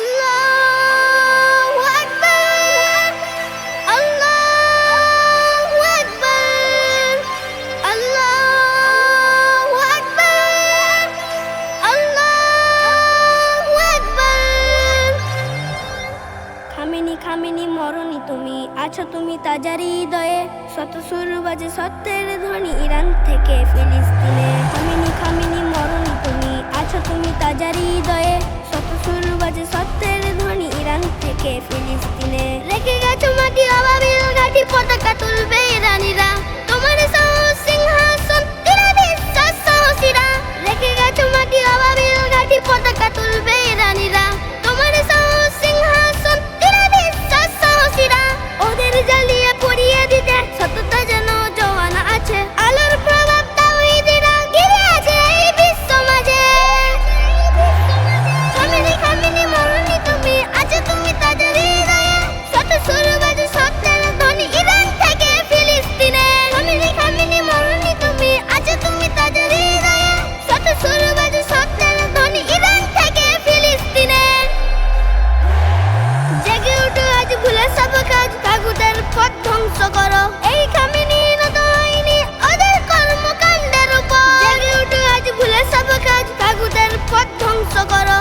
আল্লাহু আকবার, আল্লাহু আকবার, আল্লাহু আকবার, আল্লাহু আকবার। খামিনি খামিনি মরণি তুমি, আছো তুমি তাজার হৃদয়ে। শত সুর বাজে সত্যের ধ্বনি ইরান থেকে ফিলিস্তিনে। খামিনি খামিনি মরণি তুমি, আছো তুমি তাজার হৃদয়ে। শত সুর বাজে সত্যের ধ্বনি ইরান থেকে ফিলিস্তিনে। রেখে গেছো মাটি অবাবিল ঘাটি, পতাকা তুলবে ইরানিরা। তোমার সাহস সিংহাসন দৃঢ় বিশ্বাস সাহসীরা। রেখে গেছো মাটি অবাবিল ঘাটি, পতাকা তুলবে ইরানিরা। তোমার সাহস সিংহাসন দৃঢ় বিশ্বাস সাহসীরা। ওদের জ্বালিয়ে পুড়িয়ে দিতে সততা যেন জওয়ানা আছে। আলোর প্রভাব তাওহীদেরা ঘিরে আছে এই বিশ্ব মাঝে। খামিনি খামিনি মরণি তুমি, আছো তুমি তাজার হৃদয়ে। শত সুর বাজে সত্যের ধ্বনি ইরান থেকে ফিলিস্তিনে। খামিনি খামিনি মরণি তুমি, আছো তুমি তাজার হৃদয়ে। শত সুর বাজে সত্যের ধ্বনি ইরান থেকে ফিলিস্তিনে। জেগে উঠো আজ ভুলে সব কাজ, তাগুতের পথ ধ্বংস করো। এই খামিনি নত হয়নি ওদের কর্মকাণ্ডের উপর। জেগে উঠো আজ ভুলে সব কাজ, তাগুতের পথ ধ্বংস করো।